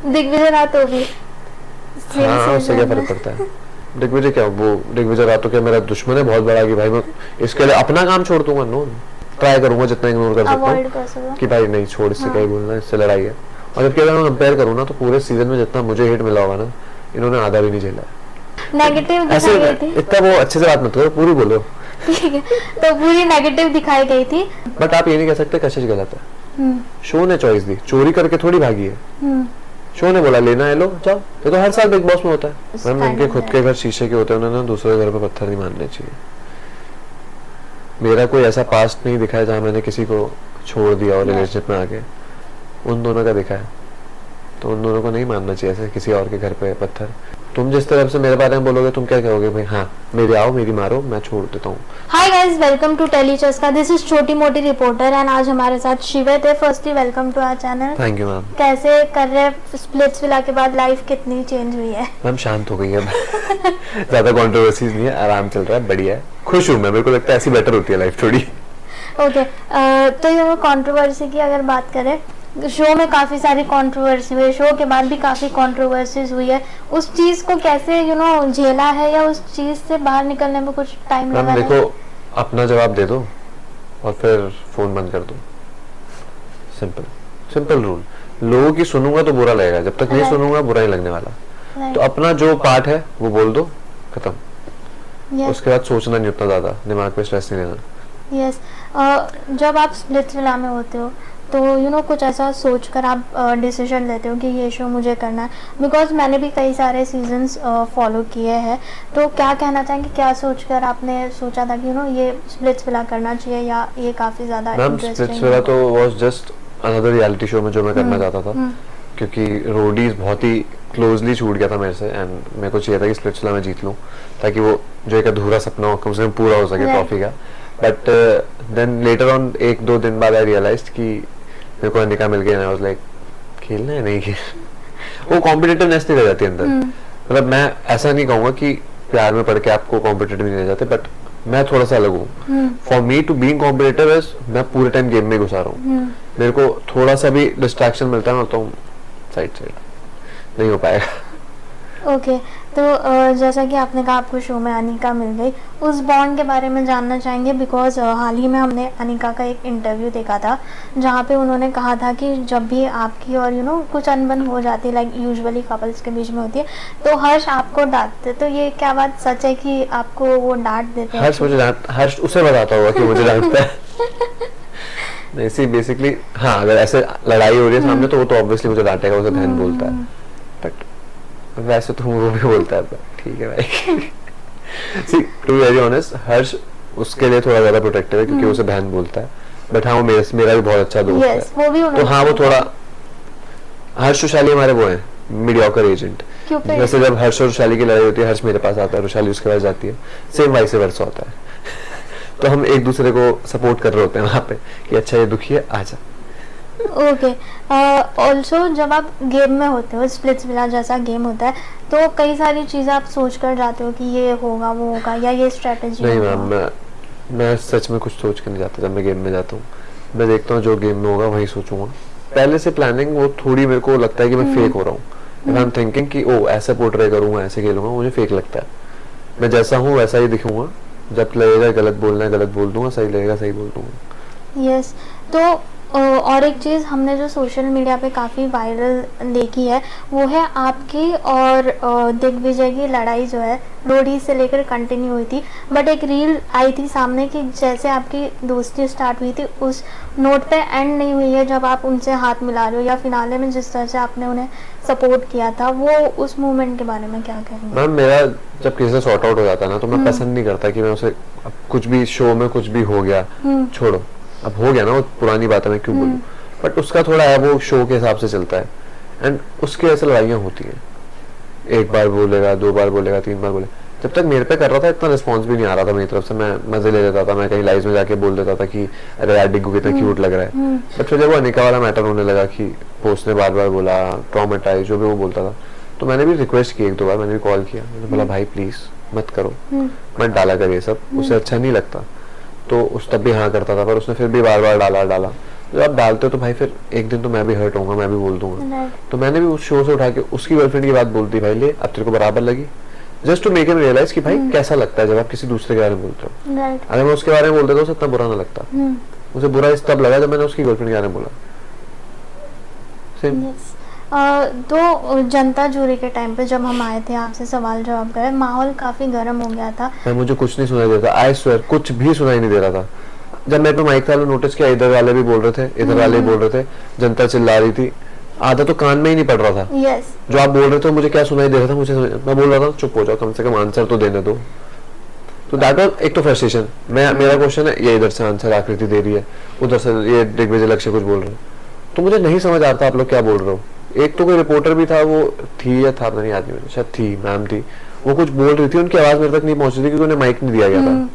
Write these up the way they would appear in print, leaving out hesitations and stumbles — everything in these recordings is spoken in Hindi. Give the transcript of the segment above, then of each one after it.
दिग्विजय रातो भी हाँ, उससे क्या फर्क पड़ता है? दिग्विजय क्या, वो दिग्विजय रातो क्या मेरा दुश्मन है बहुत बड़ा कि भाई मैं इसके लिए अपना काम छोड़ दूंगा? नो, ट्राई करूंगा जितना इग्नोर कर सकता हूँ कि भाई नहीं छोड़, इससे क्या ही बोलना, इससे लड़ाई है। और जबकि अगर मैं कंपेयर करूँ ना तो पूरे सीजन में जितना मुझे हिट मिला होगा ना, इन्होंने आधा भी नहीं झेला है। नेगेटिव ऐसे दिखाई गई थी, इतना वो अच्छे से बात मत करो, पूरी बोलो। ठीक है, तो पूरी नेगेटिव दिखाई गई थी। बट आप ये नहीं कह सकते कशिश गलत है। शो ने चॉइस दी, चोरी करके थोड़ी भागी है। शो ने बोला लेना है लो जाओ। ये तो हर साल बिग बॉस में होता है मैम, इनके खुद के घर शीशे के होते हैं, उन्होंने दूसरे घर पे पत्थर नहीं मारने चाहिए। मेरा कोई ऐसा पास्ट नहीं दिखा है जहाँ मैंने किसी को छोड़ दिया और रिलेशनशिप में आके, उन दोनों का दिखा है। तो उन दोनों को नहीं मानना चाहिए ऐसे किसी और के घर पे पत्थर। तुम जिस तरह से मेरे बारे में बोलोगे, तुम क्या कहोगे भाई? हाँ मेरे आओ, मेरी मारो, मैं छोड़ देता हूँ। Hi guys, welcome to Telly Chaska. This is छोटी मोटी रिपोर्टर एंड आज हमारे साथ शिवेत है। Firstly welcome to our channel. Thank you ma'am. कैसे कर रहे हैं स्प्लिट्सविला के बाद? लाइफ कितनी चेंज हुई है? मैम शांत हो गई है ज्यादा कंट्रोवर्सीज नहीं है, आराम चल रहा है, बढ़िया है, खुश हूँ मैं। मेरे को लगता है ऐसी बेटर होती है लाइफ थोड़ी। ओके, तो ये कंट्रोवर्सी की अगर बात करें, शो में काफी सारी कंट्रोवर्सी हुई, शो के बाद भी काफी कंट्रोवर्सीज हुई है। उस चीज को कैसे झेला है, या उस चीज से बाहर निकलने में कुछ टाइम लगा है? देखो, अपना जवाब दे दो और फिर फोन बंद कर दो। Simple simple rule. लोगों की सुनूंगा तो बुरा लगेगा, जब तक नहीं सुनूंगा बुरा ही लगने वाला। तो अपना जो पार्ट है वो बोल दो, खत्म। उसके बाद सोचना नहीं उतना ज्यादा, दिमाग पे स्ट्रेस नहीं लेना। यस, जब आप स्प्लिट्सविला में होते हो तो कुछ ऐसा सोचकर आप डिसीजन लेते हो कि ये शो मुझे करना है? बिकॉज मैंने भी कई सारे सीजन्स फॉलो किए हैं, तो क्या कहना चाहेंगे, क्या सोचकर आपने सोचा था कि ये स्प्लिट्सविला करना चाहिए, या ये काफ़ी ज़्यादा इंटरेस्टिंग? स्प्लिट्सविला तो was just another reality show में जो मैं करना चाहता था, क्योंकि रोडीज बहुत ही क्लोजली छूट गया था मेरे से, एंड मेरे को चाहिए था कि स्प्लिट्सविला में जीत लूं, ताकि वो जो एक अधूरा सपना हो कम से कम पूरा हो सके ट्रॉफी का। बट देन लेटर ऑन, एक दो दिन बाद आई रियलाइज्ड कि मेरे को अनिका मिल गई, आई वाज लाइक खेलना है नहीं खेल वो कॉम्पिटिटिवनेस नहीं रह जाती अंदर। मतलब मैं ऐसा नहीं कहूंगा कि प्यार में पड़ के आपको कॉम्पिटिटिव नहीं रह जाते, बट मैं थोड़ा सा अलग हूँ। For me to being competitive is, मैं पूरे टाइम गेम में घुसा रहा हूँ। मेरे को थोड़ा सा भी डिस्ट्रैक्शन मिलता है ना तो साइड नहीं हो पाएगा। ओके, तो जैसा कि आपने कहा आपको शो में अनिका मिल गई, उस बॉन्ड के बारे में जानना चाहेंगे। बिकॉज हाल ही में हमने अनिका का एक इंटरव्यू देखा था जहाँ पे उन्होंने कहा था कि जब भी आपकी और कुछ अनबन हो जाती है, लाइक यूजुअली कपल्स के बीच में होती है, तो हर्ष आपको डांटते। तो ये क्या बात सच है कि आपको वो डांट देते हैं? हर्ष उसे बताता होगा कि मुझे डांटता है। नहीं, बेसिकली हाँ, अगर ऐसे लड़ाई हो रही है सामने तो वो तो ऑब्वियसली मुझे डांटेगा, उसे बहन बोलता है। बट वैसे तो वो भी बोलता है, ठीक है भाई। सी टू बी वेरी ऑनेस्ट, हर्ष उसके लिए थोड़ा ज्यादा प्रोटेक्टिव है क्योंकि उसे बहन बोलता है। बट हाँ, वो मेरा भी बहुत अच्छा दोस्त है। वो भी तो हाँ, वो थोड़ा, हर्ष और शाली हमारे वो हैं मीडियोकर एजेंट। वैसे जब हर्ष और शाली की लड़ाई होती है, हर्ष मेरे पास आता है और शाली उसके पास जाती है, सेम वाइस वर्सा होता है। तो हम एक दूसरे को सपोर्ट कर रहे होते हैं वहाँ पे कि अच्छा ये दुखी है, आजा। ओके, ऑल्सो जब आप गेम में होते हो, स्प्लिट्सविला जैसा गेम होता है, तो कई सारी चीज़ें आप सोच कर जाते हो कि ये होगा वो होगा, या ये स्ट्रेटेजी? नहीं मैम, मैं सच में कुछ सोच कर नहीं जाता। जब मैं गेम में जाता हूँ, मैं देखता हूँ जो गेम में होगा वही सोचूंगा। पहले से प्लानिंग वो थोड़ी मेरे को लगता है कि मैं फेक हो रहा हूँ। आई एम थिंकिंग कि ओ ऐसे पोर्ट्रे करूँगा, ऐसे खेलूंगा, मुझे फेक लगता है। मैं जैसा हूँ वैसा ही दिखूंगा। जब लगेगा गलत बोलना है गलत बोल दूंगा, सही लगेगा सही बोल दूंगा। यस, तो और एक चीज़ हमने जो सोशल मीडिया पे काफ़ी वायरल देखी है, वो है आपकी और दिग्विजय की लड़ाई जो है रोडी से लेकर कंटिन्यू हुई थी। बट एक रील आई थी सामने कि जैसे आपकी दोस्ती स्टार्ट हुई थी उस नोट पे एंड नहीं हुई है, जब आप उनसे हाथ मिला रहे हो, या फिनाले में जिस तरह से आपने उन्हें सपोर्ट किया था, वो उस मूवमेंट के बारे में क्या कहेंगे? मैम, मेरा जब किसी से सॉर्ट आउट हो जाता है ना, तो मैं पसंद नहीं करता कि मैं उसे कुछ भी शो में कुछ भी हो गया, छोड़ो अब हो गया ना, वो पुरानी बात है, मैं क्यों बोलूं। बट उसका थोड़ा है, वो शो के हिसाब से चलता है, एंड उसके ऐसे लड़ाइयाँ होती हैं। एक बार बोलेगा, दो बार बोलेगा, तीन बार बोले। जब तक मेरे पे कर रहा था इतना रिस्पॉन्स भी नहीं आ रहा था मेरी तरफ से, मैं मजे ले लेता था, मैं कहीं लाइव में जाके बोल देता था कि अरे यार डिग्गू कितना क्यूट लग रहा है। बट फिर जब वो अनिका वाला मैटर होने लगा कि पोस्ट ने बार बार बोला, ट्रॉमेटाइज जो भी वो बोलता था, तो मैंने भी रिक्वेस्ट की, एक दो बार मैंने भी कॉल किया, मैंने बोला भाई प्लीज मत करो, मत डाला कर ये सब, उसे अच्छा नहीं लगता। तो उस तब भी हाँ करता था, पर उसने फिर भी बार बार डाला। जब आप डालते हो तो भाई फिर एक दिन तो मैं भी हर्ट होऊंगा, मैं भी बोल दूंगा। राइट। तो मैंने भी उस शो से उठा के उसकी गर्लफ्रेंड की बात बोल दी, भाई ले अब तेरे को बराबर लगी, just to make him realise कि भाई कैसा लगता है जब आप किसी दूसरे के बारे में बोलते हो। राइट। अगर मैं उसके बारे में बोलता तो उसे इतना बुरा ना लगता, उसे बुरा इस तब लगा जब मैंने उसकी गर्लफ्रेंड के बारे में बोला। सेम। यस। तो जनता जूरी के टाइम पे जब हम आए थे आपसे सवाल जवाब करे, माहौल काफी गर्म हो गया था। मैं मुझे कुछ नहीं सुनाई दे रहा था, आई स्वेयर कुछ भी सुनाई नहीं दे रहा था। जब मेरे पे माइक था नोटिस किया, इधर वाले भी बोल रहे थे, इधर वाले भी बोल रहे थे, जनता चिल्ला रही थी, आधा तो कान में ही नहीं पड़ रहा था। यस। जो आप बोल रहे थे मुझे क्या सुनाई दे रहा था, मैं बोल रहा था चुप हो जाओ, कम से कम आंसर तो देने दो। तो दैट वाज एक तो फ्रस्ट्रेशन। मेरा क्वेश्चन है, ये इधर से आंसर आकृति दे रही है, उधर से ये दिग्विजय लक्ष्य कुछ बोल रहे हैं, तो मुझे नहीं समझ आ रहा था आप लोग क्या बोल रहे हो। एक तो कोई रिपोर्टर भी था, वो थी या था नहीं आदमी, शायद थी, मैम थी, वो कुछ बोल रही थी, उनकी आवाज मेरे तक नहीं पहुंच रही थी क्योंकि उन्हें माइक नहीं दिया गया था।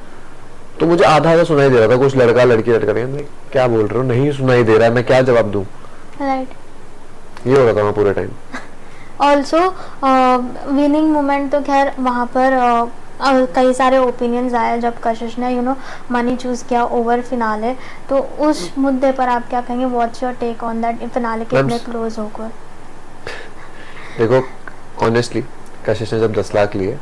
तो मुझे आधा आधा सुनाई दे रहा था, कुछ लड़का लड़की लड़का, मैं क्या बोल रहे हो, नहीं सुनाई दे रहा है, मैं क्या जवाब दूं। राइट। ये हो रहा था वहाँ पूरे टाइम। ऑल्सो विनिंग मोमेंट तो खैर वहाँ पर कई सारे ओपिनियंस आए जब कशिश ने मनी चूज किया ओवर फिनाले, तो उस मुद्दे पर आप क्या कहेंगे? What's your take on that? Finale के इतने क्लोज होकर देखो ऑनेस्टली कशिश ने जब 10 लाख लिए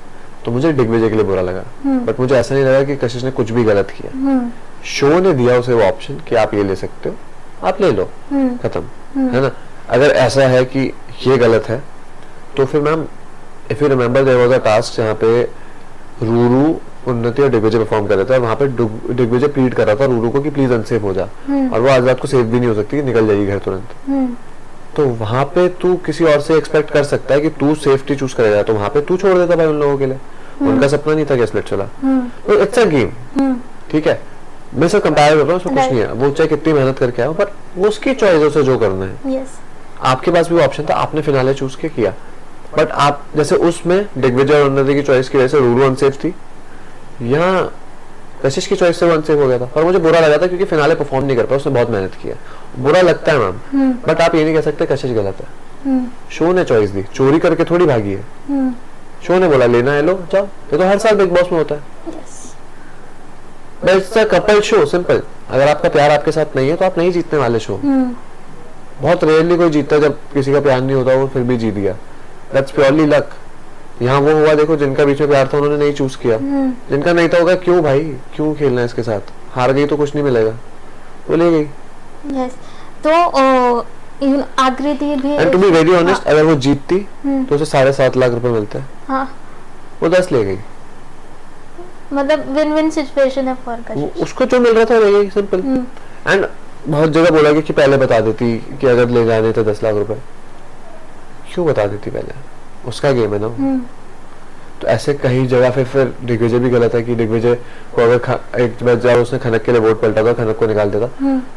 तो मुझे दिग्विजय के लिए बुरा लगा, बट मुझे ऐसा नहीं लगा कि कशिश ने कुछ भी गलत किया। शो ने दिया उसे वो ऑप्शन कि आप ये ले सकते हो, आप ले लो, खत्म, है ना। अगर ऐसा है कि ये गलत है तो फिर ma'am if you remember there was a task जहाँ पे रूरू, उन्नति और दिग्विजय परफॉर्म कर रहे थे, वहाँ पे दिग्विजय प्लीड कर रहा था रूरू को कि प्लीज अनसेफ हो जा, और वो आज रात को सेफ भी नहीं हो सकती, निकल जाएगी घर तुरंत। तो वहाँ पे तू किसी और से एक्सपेक्ट कर सकता है कि तू सेफ्टी चूज करेगा, तो वहाँ पे तू छोड़ देता भाई उन लोगों के लिए। उनका सपना नहीं था कि स्प्लिट चला, तो इट्स अ गेम, ठीक है। मैं सिर्फ कंपेयर कर रहा हूँ, उसमें कुछ नहीं है, वो चाहे कितनी मेहनत करके आया, पर वो उसकी चॉइस है, उसे जो करना है। आपके पास भी ऑप्शन था, आपने फिनाले चूज के किया, बट आप जैसे उसमें दिग्विजय और उन्नति की चॉइस की वजह से रूरू अनसेफ थी, यहाँ कशिश की चॉइस से वो अनसेफ हो गया था। पर मुझे बुरा लगा था क्योंकि फिनाले परफॉर्म नहीं कर पाया, उसने बहुत मेहनत किया, बुरा लगता है मैम, बट आप ये नहीं कह सकते कशिश गलत है। शो ने चॉइस दी, चोरी करके थोड़ी भागी है। शो ने बोला लेना है लो जाओ, ये तो हर साल बिग बॉस में होता है। It's a couple show, simple. अगर आपका प्यार आपके साथ नहीं है तो आप नहीं जीतने वाले शो। बहुत रेयरली कोई जीतता है, जब किसी का प्यार नहीं होता वो फिर भी जीत गया, दैट्स प्योरली लक। यहाँ वो हुआ, देखो जिनका बीच में प्यार था उन्होंने नहीं चूज किया, जिनका नहीं था होगा क्यों भाई, क्यों खेलना है इसके साथ, हार गई तो कुछ नहीं मिलेगा, वो ले गई। यस। तो आकृति भी, and to be very honest, अगर वो जीतती तो उसे 7.5 लाख रुपए मिलते हैं। हाँ, वो 10 ले गई, मतलब विन विन सिचुएशन है फॉर कशिश। उसको जो मिल रहा था ले गई, सिंपल। एंड बहुत जगह बोला कि पहले बता देती कि अगर ले जाने थे 10 लाख रुपए, क्यों बता देती पहले, उसका गेम है ना। तो ऐसे कई जगह फिर दिग्विजय भी गलत है कि दिग्विजय को अगर एक बार जब उसने खनक के लिए वोट पलटा था, खनक को निकाल देता,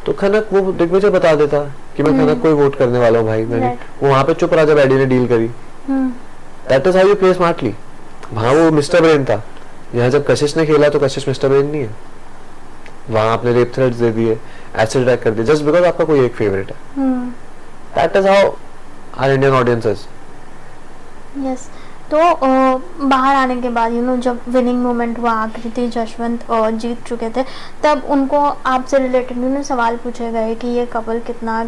तो खनक वो दिग्विजय बता देता कि मैं खनक को ही वोट करने वाला हूँ भाई, मैंने वो वहां पे चुप रहा जब एडी ने डील करी। That is how you play smartly. वहां वो मिस्टर ब्रेन था, यहाँ जब कशिश ने खेला तो कशिश मिस्टर ब्रेन नहीं है। वहां आपने रेप थ्रेट्स दे दिए, एसिड अटैक कर दिया, जस्ट बिकॉज आपका कोई एक फेवरेट है। That is how our Indian audience is. Yes. तो बाहर आने के बाद जब विनिंग मोमेंट हुआ, आकृति जशवंत जीत चुके थे, तब उनको आपसे रिलेटेड सवाल पूछे गए कि ये कपल कितना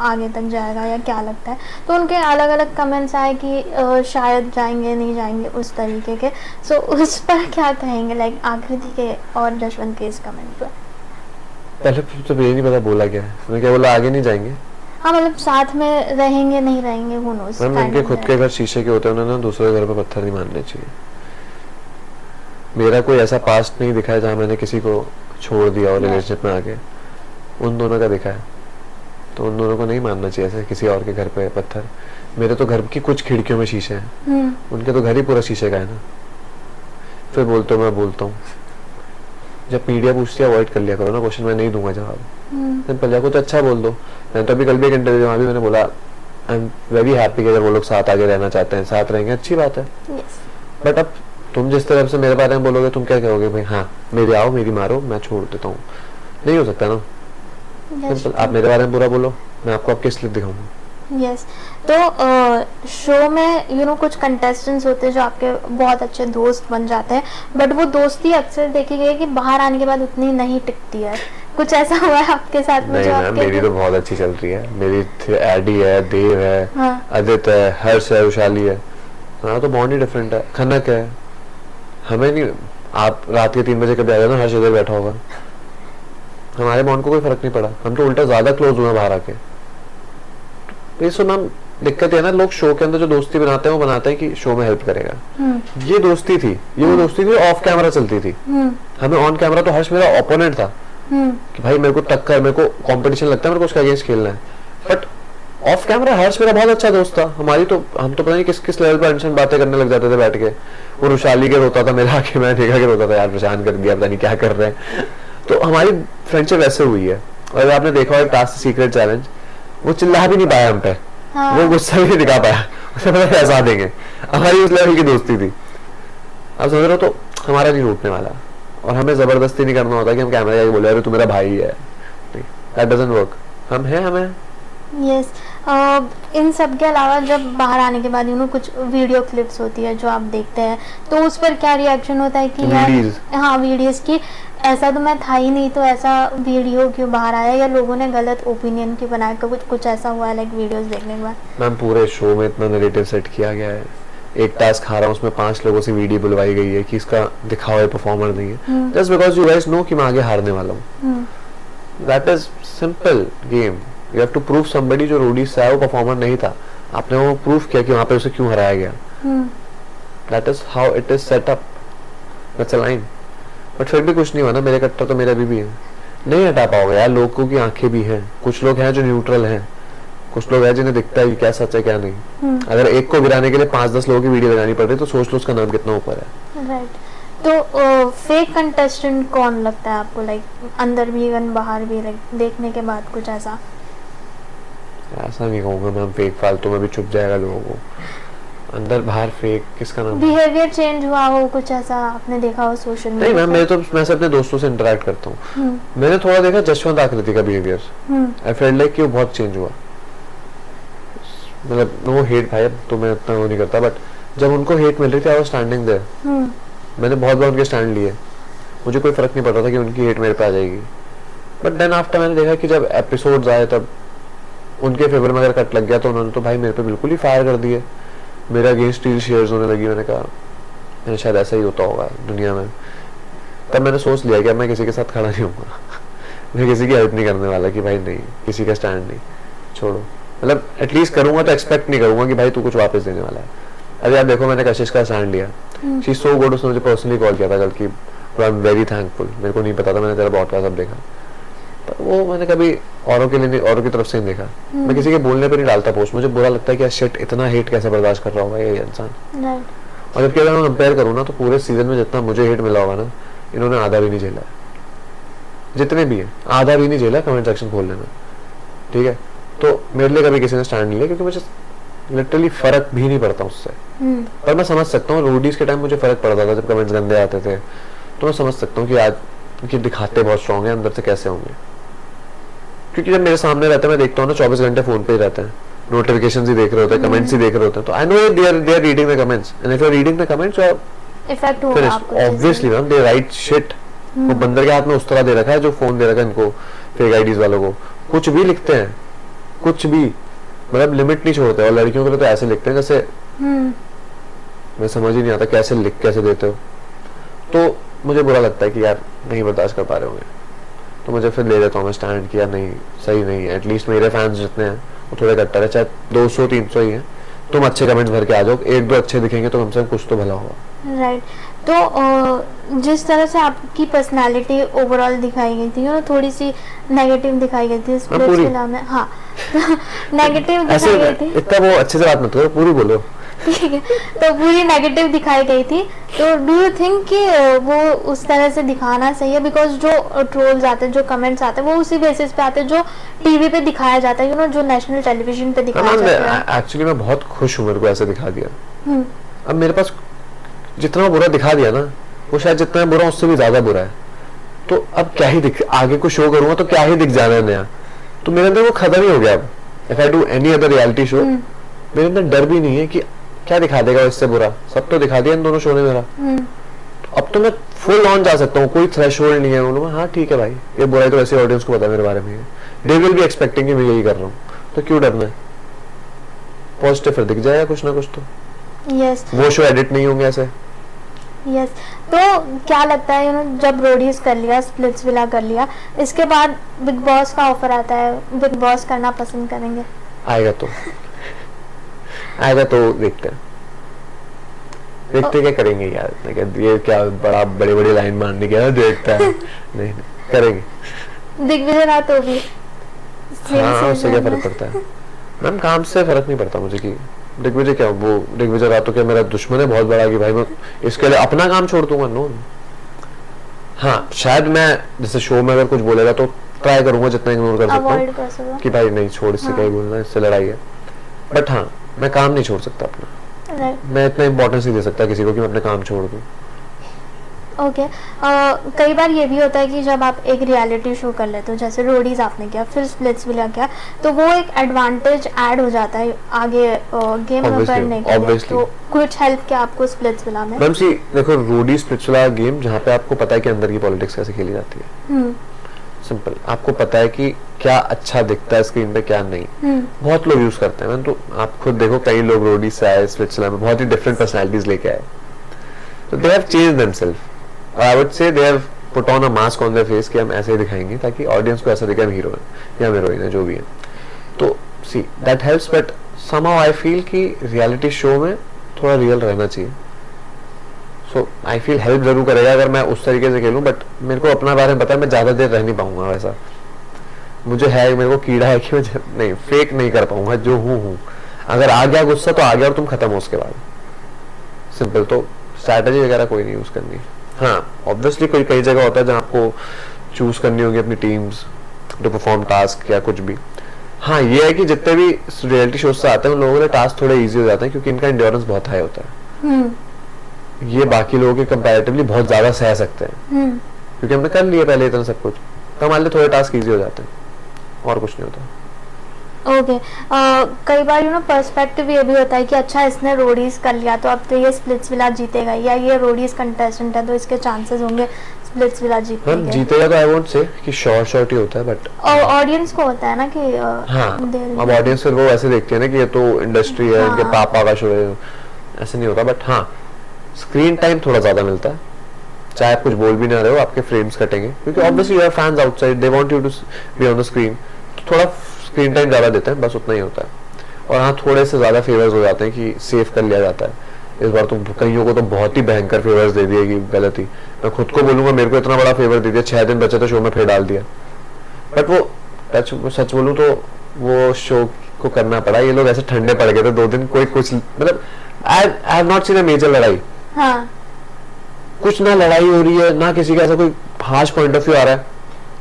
आगे तक जाएगा या क्या लगता है, तो उनके अलग अलग कमेंट्स आए कि शायद जाएंगे नहीं जाएंगे उस तरीके के। सो उस पर क्या कहेंगे, लाइक आकृति के और जशवंत के इस कमेंट पर? पहले तो ये नहीं पता बोला क्या है, उन्होंने क्या बोला, आगे नहीं जाएंगे। हाँ, मतलब साथ में रहेंगे नहीं रहेंगे, who knows। मैम उनके खुद के घर शीशे के होते हैं, उन्होंने दूसरे घर पे पत्थर नहीं मारने चाहिए। मेरा कोई ऐसा पास्ट नहीं दिखा है जहाँ मैंने किसी को छोड़ दिया और रिलेशनशिप में आके, उन दोनों का दिखा है, तो उन दोनों को नहीं मारना चाहिए ऐसे किसी और के घर पे पत्थर। मेरे तो घर की कुछ खिड़कियों में शीशे हैं, उनके तो घर ही पूरा शीशे का है ना। फिर बोलते हो मैं बोलता हूँ, जब मीडिया पूछती है अवॉइड कर लिया करो ना क्वेश्चन, मैं नहीं दूंगा जवाब, सिंपल। जाको तो अच्छा बोल दो। मैं तो अभी कल भी एक इंटरव्यू वहाँ भी मैंने बोला आई एम वेरी हैप्पी कि अगर वो लोग साथ आगे रहना चाहते हैं, साथ रहेंगे, अच्छी बात है। बट अब तुम जिस तरह से मेरे बारे में बोलोगे, तुम क्या कहोगे भाई, हाँ मेरे आओ मेरी मारो मैं छोड़ देता हूँ, नहीं हो सकता ना। सिंपल, आप मेरे बारे में बुरा बोलो, मैं आपको आपकी स्लिप दिखाऊंगा। यस। तो शो में कुछ कंटेस्टेंट्स होते हैं जो आपके बहुत अच्छे दोस्त बन जाते हैं, बट वो दोस्ती अक्सर देखी गई कि बाहर आने के बाद उतनी नहीं टिकती है, कुछ ऐसा हुआ है आपके साथ में नहीं जो मैम, आपके मेरी तो बहुत अच्छी चल रही है। मेरी एडी है, देव है, हाँ। आदित्य है, हर्ष है, वैशाली है। हाँ तो बॉन्ड ही डिफरेंट है। खनक है। हमें नहीं, आप रात के 3 बजे कभी आ जाना, हर्ष इधर बैठा होगा, हमारे बॉन्ड को कोई फर्क नहीं पड़ा। हम तो उल्टा ज्यादा क्लोज हुए बाहर आके। तो ये मैम दिक्कत है ना, लोग शो के अंदर जो दोस्ती बनाते हैं वो बनाते हैं कि शो में हेल्प करेगा। ये दोस्ती थी, ये वो दोस्ती थी ऑफ कैमरा चलती थी। हमें ऑन कैमरा तो हर्ष मेरा ओपोनेंट था कि भाई मेरे को टक्कर, मेरे को कंपटीशन लगता है, मेरे को उसके अगेंस्ट खेलना है। बट ऑफ कैमरा हर्ष मेरा बहुत अच्छा दोस्त था। हमारी तो, हम तो पता नहीं किस किस लेवल पर इंसान बातें करने लग जाते थे बैठ के। वो रुशाली के रोता था, मेरा आके मैं देखा के रोता था, यार परेशान कर दिया, पता नहीं क्या कर रहे हैं। तो हमारी फ्रेंडशिप ऐसे हुई है। और आपने देखा है टास्क सीक्रेट चैलेंज, वो चिल्ला भी नहीं पाया हम पे। हाँ। वो गुस्सा भी नहीं दिखा पाया, उसे पता ऐसा देंगे। हमारी उस लेवल की दोस्ती थी। अब समझ रहे हो, तो हमारा नहीं रूठने वाला। और हमें जबरदस्ती नहीं करना होता कि हम कैमरे जाके बोले अरे तू मेरा भाई है, नहीं, दैट डजंट वर्क। हम हैं, हमें यस। इन सब के अलावा जब बाहर आने के बाद कुछ वीडियो क्लिप्स होती है जो आप देखते हैं, तो उस पर क्या रिएक्शन होता है कि यार, हाँ वीडियोस की, ऐसा तो मैं था ही नहीं, तो ऐसा वीडियो क्यों बाहर आया, या लोगों ने गलत ओपिनियन क्यों बनाया, कुछ ऐसा हुआ है लाइक वीडियोस देखने के बाद? मैम पूरे शो में इतना नैरेटिव सेट किया गया है। एक टास्क आ रहा है, उसमें 5 लोगों से वीडियो बुलवाई गई है कि इसका दिखाओ, ये परफॉर्मर नहीं है, just because you guys know कि मैं आगे हारने वाला हूँ। That is simple game. You have to prove somebody. जो रोडीज से आया वो परफॉर्मर नहीं था, आपने वो प्रूफ किया कि वहां पे उसे क्यों हराया गया। That is how it is set up, that's a line. But फिर भी कुछ नहीं हुआ ना, मेरे कट्टर तो मेरे अभी भी है। नहीं हटा पाओगे यार, लोगों की आंखें भी हैं। कुछ लोग हैं जो न्यूट्रल हैं, कुछ लोग हैं जिन्हें दिखता है कि क्या सच है क्या नहीं। अगर एक को गिराने के लिए 5-10 लोगों की वीडियो लगानी पड़ रही तो सोच लो उसका नाम कितना ऊपर है। राइट। तो फेक कंटेस्टेंट कौन लगता है आपको, लाइक अंदर भी एवं बाहर भी, लाइक देखने के बाद कुछ ऐसा? ऐसा नहीं कहूँगा मैम, फेक फालतू में भी छुप जाएगा लोगों को। अंदर बाहर फेक किसका नाम? बिहेवियर चेंज हुआ हो, कुछ ऐसा आपने देखा हो सोशल मीडिया? नहीं मैम, मैं अपने दोस्तों से इंटरेक्ट करता हूँ। मैंने थोड़ा देखा जशवंत आकृति का बिहेवियर, आई फेल्ट लाइक कि वो बहुत चेंज हुआ। मतलब नो हेट भाई, तो मैं इतना वो नहीं करता, बट जब उनको हेट मिल रही थी आई वाज स्टैंडिंग देयर। मैंने बहुत बार उनके स्टैंड लिए, मुझे कोई फर्क नहीं पड़ रहा था कि उनकी हेट मेरे पे आ जाएगी। बट देन आफ्टर मैंने देखा कि जब एपिसोड्स आए तब उनके फेवर में अगर कट लग गया तो उन्होंने तो भाई मेरे पे बिल्कुल ही फायर कर दिए, मेरे अगेंस्ट ही शेयर्स होने लगी। मैंने कहा शायद ऐसा ही होता होगा दुनिया में। तब मैंने सोच लिया कि मैं किसी के साथ खड़ा नहीं हूँ मैं किसी की हेल्प नहीं करने वाला कि भाई नहीं, किसी का स्टैंड नहीं, छोड़ो। मतलब एटलीस्ट करूंगा तो एक्सपेक्ट नहीं करूंगा कि भाई तू कुछ वापस देने वाला है। अरे आप देखो, मैंने कशिश का स्टैंड लिया, शी इज सो गुड। उसने मुझे पर्सनली कॉल किया था कल की, आई एम वेरी थैंकफुल। मेरे को नहीं पता था, मैंने तेरा पॉडकास्ट अब देखा, पर वो मैंने कभी औरों के लिए नहीं, औरों की तरफ से नहीं देखा। मैं किसी के बोलने पे नहीं डालता पोस्ट, मुझे बुरा लगता है कि शिट इतना हेट कैसे बर्दाश्त कर रहा होगा ये इंसान। और जबकि अगर मैं कंपेयर करूँ ना, तो पूरे सीजन में जितना मुझे हेट मिला होगा ना, इन्होंने आधा भी नहीं झेला है। जितने भी है आधा भी नहीं झेला कमेंट सेक्शन खोलने में, ठीक है। तो मेरे लिए कभी किसी ने स्टैंड नहीं लिया, क्योंकि मुझे लिटरली फर्क भी नहीं पड़ता उससे। पर मैं समझ सकता हूँ, रोडीज के टाइम मुझे फर्क पड़ता था जब कमेंट्स गंदे आते थे, तो मैं समझ सकता हूँ कि आज कि दिखाते बहुत स्ट्रॉन्ग है, अंदर से कैसे होंगे। क्योंकि जब मेरे सामने रहते हैं, मैं देखता हूँ ना 24 घंटे फोन पे ही रहते हैं, नोटिफिकेशंस ही देख रहे होते हैं, कमेंट्स ही देख रहे होते हैं, तो I know they are reading the comments, and if you are reading the comments you are effect होगा आपको obviously ma'am, they write shit. वो बंदर के हाथ में उस तरह दे रखा है, जो फोन दे रखा है इनको फेक आईडीज वालों को, कुछ भी लिखते हैं, कुछ भी, मतलब लिमिट नहीं छोड़ते। और लड़कियों के लिए तो ऐसे लिखते हैं जैसे मैं समझ ही नहीं आता कैसे लिख कैसे देते हो। तो मुझे बुरा लगता है कि यार नहीं बर्दाश्त कर पा रहे होंगे, तो मुझे फिर ले लेता हूँ मैं स्टैंड किया, नहीं सही नहीं है। एटलीस्ट मेरे फैंस जितने हैं वो थोड़े कट्टर है, चाहे 200-300 ही हैं, तुम अच्छे कमेंट्स भर के आ जाओ, 1-2 अच्छे दिखेंगे तो कम से कम कुछ तो भला होगा। राइट। तो जिस तरह से आपकी पर्सनालिटी ओवरऑल दिखाई गई थी, थोड़ी सी नेगेटिव दिखाई गई थी स्प्लिट्स के नाम में, हाँ नेगेटिव दिखाई गई थी। इतना वो अच्छे से बात मत करो, पूरी बोलो, ठीक है। तो पूरी नेगेटिव दिखाई गई थी, तो डू यू थिंक कि वो उस तरह से दिखाना सही है? बिकॉज जो ट्रोल्स आते हैं, जो कमेंट्स आते हैं, वो उसी बेसिस पे आते हैं जो टीवी पे दिखाया जाता है, जो नेशनल टेलीविजन पे दिखाया जाता है। एक्चुअली मैं बहुत खुश हूँ, मेरे को ऐसे दिखा दिया। अब मेरे पास जितना बुरा दिखा दिया ना, वो शायद जितना बुरा उससे भी ज्यादा बुरा है, तो अब क्या ही दिख, आगे को शो करूंगा तो क्या ही दिख जाना है नया, तो मेरे अंदर वो खत्म ही हो गया। अब if I do any other reality show, मेरे अंदर डर भी नहीं है कि क्या दिखा देगा इससे बुरा, सब तो दिखा दिया इन दोनों शो ने मेरा। अब तो मैं फुल ऑन जा सकता हूँ, कोई थ्रेशोल्ड नहीं है, बोलूँगा हाँ ठीक है भाई, ये बुराई तो ऐसे ऑडियंस को पता है मेरे बारे में, दे विल बी एक्सपेक्टिंग कि मैं यही कर रहा हूँ, तो क्यों डरना है, पॉजिटिव फिर दिख जाएगा कुछ ना कुछ तो। यस वो शो एडिट नहीं होंगे ऐसे। यस तो क्या लगता है जब रोडीज कर लिया, स्प्लिट्सविला कर लिया, इसके बाद बिग बॉस का ऑफर आता है, बिग बॉस करना पसंद करेंगे? आएगा तो आएगा तो देखते हैं, देखते क्या करेंगे यार, ये क्या बड़ा बड़ी बड़ी लाइन मारने की देखता है नहीं करेंगे। दिग्विजय रात हो भी हाँ उससे क्या फर्क पड़ता है मैम, काम से फर्क नहीं पड़ता मुझे कि दिग्विजय क्या, वो दिग्विजय रातो क्या मेरा दुश्मन है बहुत बड़ा कि भाई मैं इसके लिए अपना काम छोड़ दूंगा? नो। हाँ शायद मैं जैसे शो में अगर कुछ बोलेगा तो ट्राई करूंगा जितना इग्नोर कर सकता हूँ कि भाई नहीं छोड़, इससे क्या बोलना, इससे लड़ाई है, बट हाँ मैं काम नहीं छोड़ सकता अपना, मैं इतना इम्पोर्टेंस नहीं दे सकता किसी को कि मैं अपने काम छोड़ दूं। ओके कई बार ये भी होता है कि जब आप एक रियलिटी शो कर लेते हो, जैसे रोडीज आपने किया, फिर स्प्लिट्सविला किया, तो वो एक एडवांटेज ऐड हो जाता है आगे गेम में करने के लिए, तो कुछ हेल्प किया आपको स्प्लिट्सविला में? मैम सी देखो, रोडी स्प्लिट्सविला गेम जहाँ पे आपको पता है कि अंदर की पॉलिटिक्स कैसे खेली जाती है, सिंपल, आपको पता है कि क्या अच्छा दिखता है स्क्रीन पे क्या नहीं, बहुत लोग यूज करते हैं, तो आप खुद देखो कई लोग रोडी से आए स्प्लिट्सविला में बहुत ही डिफरेंट पर्सनैलिटीज लेके आए, तो दे हैव चेंज्ड देमसेल्फ, और I would say they have put on a mask on their face कि हम ऐसे ही दिखाएंगे ताकि ऑडियंस को ऐसा दिखे हम हीरो हैं या हम हीरोइन है जो भी है, तो see that helps, but somehow I feel कि रियलिटी शो में थोड़ा रियल रहना चाहिए, सो आई फील हेल्प जरूर करेगा अगर मैं उस तरीके से खेलूं, बट मेरे को अपना बारे में पता है मैं ज्यादा देर रह नहीं पाऊंगा वैसा, मुझे है, मेरे को कीड़ा है कि मैं नहीं फेक नहीं कर पाऊंगा, जो हूँ अगर आ गया गुस्सा तो आ गया और तुम खत्म हो उसके बाद, सिंपल, तो स्ट्रैटेजी वगैरह कोई नहीं यूज करनी। हाँ ऑब्वियसली कोई कई जगह होता है जहाँ आपको चूज करनी होगी अपनी टीम्स टू परफॉर्म टास्क या कुछ भी, हाँ ये है कि जितने भी रियलिटी शोज से आते हैं उन लोगों के टास्क थोड़े इजी हो जाते हैं क्योंकि इनका एंड्योरेंस बहुत हाई होता है, ये बाकी लोगों के कंपैरेटिवली बहुत ज्यादा सह सकते हैं क्योंकि हमने कर लिया पहले इतना सब कुछ, तो हमारे लिए थोड़े टास्क इजी हो जाते हैं और कुछ नहीं होता। ओके कई बार पर्सपेक्टिव ये भी होता है कि अच्छा इसने रोडीज कर लिया तो अब तो ये स्प्लिट्सविला जीतेगा, या ये रोडीज कंटेस्टेंट है तो इसके चांसेस होंगे स्प्लिट्सविला जीतने के। जीतेगा तो आई वोंट से कि शॉर्ट ही होता है, बट ऑडियंस को होता है ना कि हाँ अब ऑडियंस फिर वो ऐसे देखती है ना कि ये तो इंडस्ट्री है, इनके पापा का शो है, ऐसे नहीं होता, बट हाँ स्क्रीन टाइम थोड़ा ज्यादा मिलता है, चाहे आप कुछ बोल भी ना रहे हो आपके फ्रेम्स कटेंगे क्योंकि obviously you have fans outside, they want you to be on the screen, तो थोड़ा स्क्रीन टाइम ज्यादा देते हैं, बस उतना ही होता है, और हाँ थोड़े से ज्यादा फेवर्स हो जाते हैं कि सेव कर लिया जाता है, इस बार तो कईयों को तो बहुत ही भयंकर फेवर्स दे दिए कि गलत ही, मैं खुद को बोलूंगा मेरे को इतना बड़ा फेवर दे दिया, 6 दिन बचे थे शो में फिर डाल दिया, बट वो सच बोलूं तो वो शो को करना पड़ा, ये लोग ऐसे ठंडे पड़ गए थे 2 दिन, कोई कुछ मतलब I have not seen a major लड़ाई, हाँ कुछ ना लड़ाई हो रही है ना किसी का ऐसा कोई हार्श पॉइंट ऑफ व्यू आ रहा है,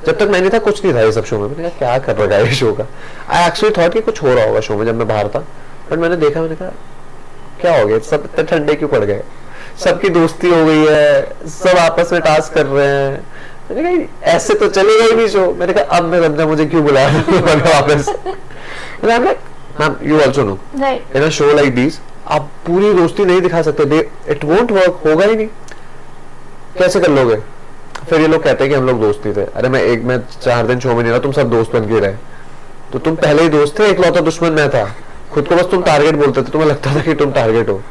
जब तक मैंने था कुछ नहीं था ये सब शो में, मैंने कहा क्या कर रहा है ये शो का, आई एक्चुअली थॉट कि कुछ हो रहा होगा शो में जब मैं बाहर था, बट मैंने देखा, मैंने कहा क्या हो गया, सब इतने ठंडे क्यों पड़ गए, सबकी दोस्ती हो गई है, सब आपस में टास्क कर रहे हैं, मैंने कहा ऐसे तो चलेगा ही नहीं शो, मैंने कहा अब मैं समझा मुझे क्यों बुलाया वापस, ma'am you also no in a show like this आप पूरी दोस्ती नहीं दिखा सकते, इट वोंट वर्क, होगा ही नहीं, कैसे कर लोगे, फिर ये लोग कहते हैं कि हम लोग दोस्त नहीं थे, अरे मैं 4 दिन शो में नहीं रहा, तुम सब दोस्त बन के रहे, तो तुम पहले ही दोस्त थे, इकलौता दुश्मन मैं था, खुद को बस तुम टारगेट बोलते थे, तुम्हें लगता था कि तुम टारगेट हो,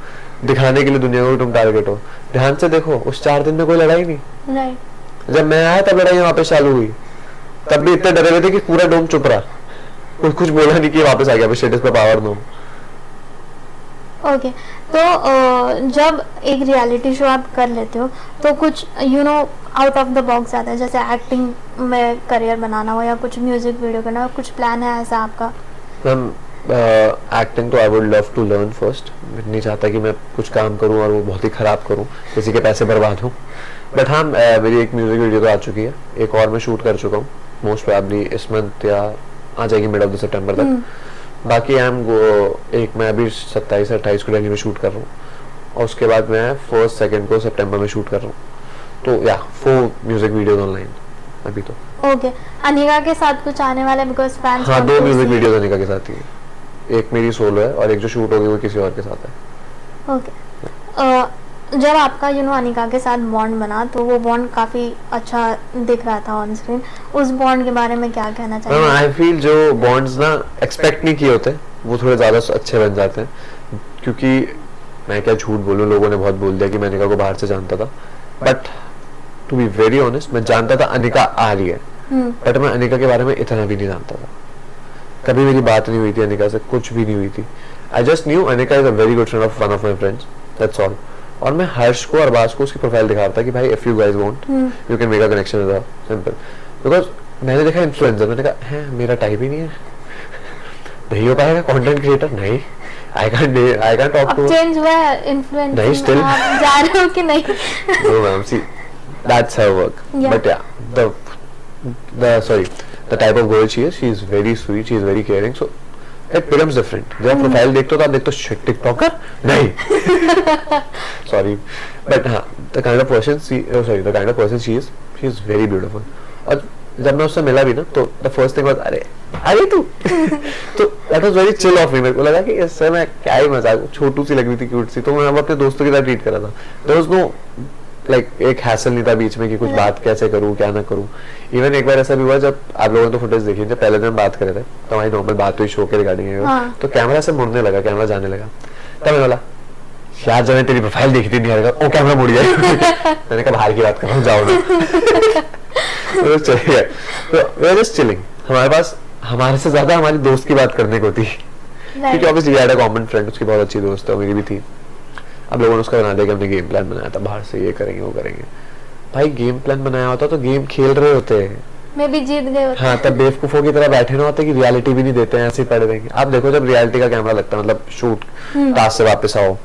दिखाने के लिए दुनिया को तुम टारगेट हो, ध्यान से देखो उस 4 दिन में कोई लड़ाई नहीं, जब मैं आया तब लड़ाई वापस चालू हुई, तब भी इतने डरे हुए थे कि पूरा डोम चुप रहा, कोई कुछ बोला नहीं कि वापस आ गया स्टेटस पे पावर दो। ओके तो जब एक रियलिटी शो आप कर लेते हो तो कुछ आउट ऑफ द बॉक्स आता है, जैसे एक्टिंग में करियर बनाना हो या कुछ म्यूजिक वीडियो करना हो, कुछ प्लान है ऐसा आपका? मैम एक्टिंग तो I would love to learn first, मैं नहीं चाहता कि मैं कुछ काम करूं और वो बहुत ही खराब करूं, किसी के पैसे बर्बाद हों, बट हाँ मेरी एक म्यूजिक वीडियो तो आ चुकी है, एक और मैं शूट कर चुका हूँ, मोस्ट प्रोबेबली इस मंथ या आ जाएगी मिड ऑफ द सितंबर तक, बाकी एक मैं अभी 27-28 को दिल्ली में शूट कर रहा हूँ और उसके बाद मैं 1st 2nd को सितंबर में शूट कर रहा हूँ, तो या 4 म्यूजिक वीडियोस ऑनलाइन अभी तो। ओके अनिका के साथ कुछ आने वाला है बिकॉज़ फैंस? हाँ 2 म्यूजिक वीडियोस अनिका के साथ ही है, एक मेरी सोलो है और एक जो शूट होगी वो किसी और के साथ है। ओके जब आपका अनिका के साथ बॉन्ड बना तो वो बॉन्ड काफी अच्छा दिख रहा था ऑन स्क्रीन, उस बॉन्ड के बारे में क्या कहना चाहिए? आई फील जो बॉन्ड्स ना एक्सपेक्ट नहीं किए होते वो थोड़े ज्यादा अच्छे बन जाते हैं, क्योंकि मैं क्या झूठ बोलूं, लोगों ने बहुत बोल दिया कि मैं अनिका को बाहर से जानता था, but to be very honest मैं जानता था अनिका आ रही है, बट मैं अनिका के बारे में इतना भी नहीं जानता था। कभी मेरी बात नहीं हुई थी अनिका से, कुछ भी नहीं हुई थी। I just new Anika is a very good friend of one of my friends, that's all. और मैं हर्ष को और बास को उसकी प्रोफाइल दिखा रहा था कि भाई if you guys want you can make a connection with her, simple. Because मैंने देखा इन्फ्लुएंसर, मैंने कहा है मेरा टाइप ही नहीं है, नहीं हो पाएगा कंटेंट क्रिएटर, नहीं I can't talk to. Change हुआ है इन्फ्लुएंसर, नहीं स्टिल जा रहे हो कि नहीं? No ma'am, see that's her work, but yeah the type of girl she is very sweet, she is very caring, so it becomes different. जब प्रोफाइल देखते हो तो आप देखते हो शिट टिकटॉकर नहीं सॉरी, बट हाँ the kind of person she is very beautiful. और जब मैं उससे मिला भी ना तो the first thing was अरे तू तो that was very chill of me। मेरे को लगा कि इससे मैं क्या ही मजाक, छोटू सी लग रही थी, क्यूट सी, तो मैं अपने दोस्तों की तरह ट्रीट कर रहा था। there was no एक हैसल नहीं था बीच में कि कुछ बात कैसे करूं क्या ना करूं। इवन एक बार ऐसा भी हुआ जब आप लोगों ने तो फुटेज देखी, जब पहले दिन बात कर रहे थे तो हमारी नॉर्मल बात हुई शो के रिगार्डिंग, तो कैमरा से मुड़ने लगा, कैमरा जाने लगा, तब मैं बोला यार जब मैं तेरी प्रोफाइल देखी थी नहीं आ रहा, ओ कैमरा मुड़ गया मैंने कहा बाहर की बात कर रहा हूं, जाओ ना तो चले गए। तो वी आर जस्ट चिलिंग, हमारे पास हमारे से ज्यादा हमारी दोस्त की बात करने को थी, क्योंकि obviously we had a common friend, उसकी बहुत अच्छी दोस्त है, मेरी भी थी। अब लोगों ने उसका बना दिया कि हमने गेम प्लान बनाया था बाहर से, ये करेंगे वो करेंगे। भाई गेम प्लान बनाया होता तो गेम खेल रहे होते हैं, मैं भी जीत गए होते। हाँ, तब बेवकूफों की तरह बैठे ना होते कि रियलिटी भी नहीं देते हैं, ऐसे ही पड़े रहेंगे। आप देखो जब रियलिटी का कैमरा लगता है, मतलब शूट टास्क से वापस आओ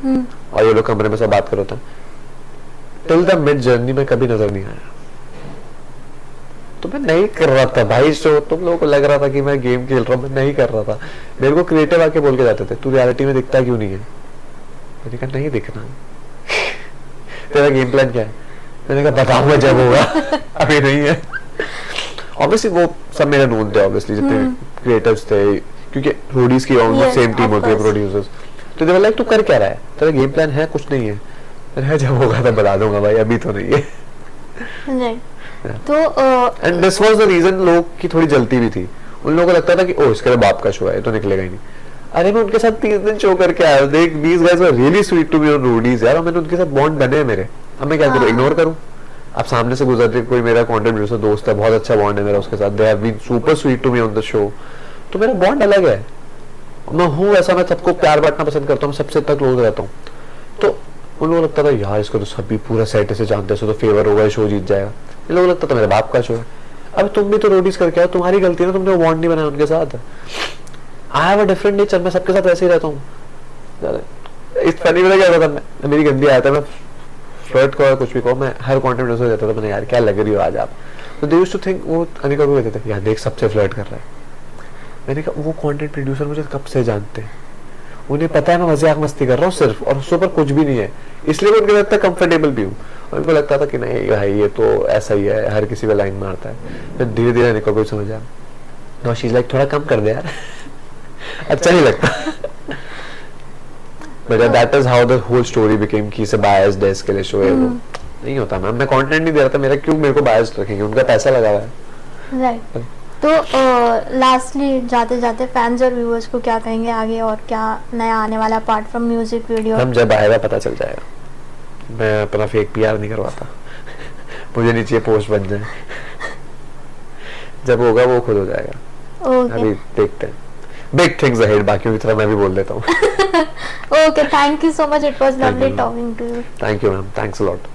और ये लोग कमरे में सब बात कर होते हैं, टिल द मिड जर्नी में कभी नजर नहीं आया। तो मैं नहीं कर रहा था भाई शो, तुम लोगों को लग रहा था कि मैं गेम खेल रहा हूँ, मैं नहीं कर रहा था। मेरे को क्रिएटिव आके बोल के जाते थे तू रियलिटी में दिखता क्यों नहीं है, मैंने कहा नहीं दिखना तेरा गेम प्लान क्या है, मैंने कहा बताऊंगा जब होगा अभी नहीं है। ऑब्वियसली वो सब मेरे नोन थे, ऑब्वियसली जितने क्रिएटिव्स थे, क्योंकि रोडीज की ऑलमोस्ट सेम टीम होती है प्रोड्यूसर्स, तो दे लाइक तू कर क्या रहा है, तेरा गेम प्लान है कुछ नहीं है, मैंने कहा जब होगा तब बता दूंगा भाई, अभी तो नहीं है। तो and this was the reason लोग की थोड़ी जलती भी थी, उन लोगों को लगता था कि ओ इसके बाप का शो है तो निकलेगा ही नहीं। अरे मैं उनके साथ 30 दिन शो करके आया, देख these guys were really sweet to me on roadies यार, और मैंने उनके साथ बॉन्ड बने हैं मेरे, अब मैं क्या करूं, इग्नोर करूं? अब सामने से गुजर रही कोई मेरा कंटेंट प्रोड्यूसर दोस्त है, बहुत अच्छा बॉन्ड है मेरा उसके साथ, they have been super sweet to me on the show, तो मेरा बॉन्ड अलग है, मैं हूं ऐसा, मैं सबको प्यार बांटना पसंद करता हूं, सबसे इतना क्लोज रहता हूं। तो उन लोगों को लगता था यार इसको तो सभी पूरा सेट से जानते हैं, तो फेवर होगा, शो जीत जाएगा। इन लोगों को लगता था मेरे बाप का शो है। अब तुम भी तो रोडीज करके आओ, तुम्हारी गलती है ना, तुमने वो बॉन्ड नहीं बनाया उनके साथ। I have a different nature, मैं सबके साथ वैसे ही रहता हूँ। इस फनी में क्या होता था, मेरी गंदी आदत है, मैं फ्लर्ट को कुछ भी कहो, मैं हर कंटेंट में रहता था, मैंने यार क्या लग रही हो आज आप, तो दे यूज्ड टू थिंक, वो अनिका को कहते थे यार देख सबसे फ्लर्ट कर रहा है। मैंने कहा वो कंटेंट प्रोड्यूसर मुझे कब से जानते हैं, उन्हें पता है मैं मजाक मस्ती कर रहा हूँ सिर्फ, और उसके ऊपर कुछ भी नहीं है, इसलिए मैं उनके लगता कंफर्टेबल भी हूँ। और उनको लगता था कि नहीं भाई ये तो ऐसा ही है, हर किसी पे लाइन मारता है। फिर धीरे धीरे अनिका को समझ आया, नो शी इज लाइक थोड़ा कम कर दे यार अच्छा नहीं लगता। But that is how the whole story became कि इसे biased है इसके लिए शो है, वो नहीं होता मैम, मैं कंटेंट नहीं दे रहा था, मेरा क्यों मेरे को biased रखेंगे, उनका पैसा लगा हुआ है। राइट, तो लास्टली जाते जाते फैंस और व्यूअर्स को क्या कहेंगे आगे, और क्या नया आने वाला अपार्ट फ्रॉम म्यूजिक वीडियो? हम जब आएगा पता चल जाएगा, मैं अपना फेक पीआर नहीं करवाता मुझे नहीं चाहिए पोस्ट बन जाए जब होगा वो खुद हो जाएगा। अभी देखते हैं, बिग थिंग्स अहेड, बाकियों की तरह मैं भी बोल देता हूँ। Okay, thank you so much, it was lovely talking to you. Thank you ma'am, thanks a lot.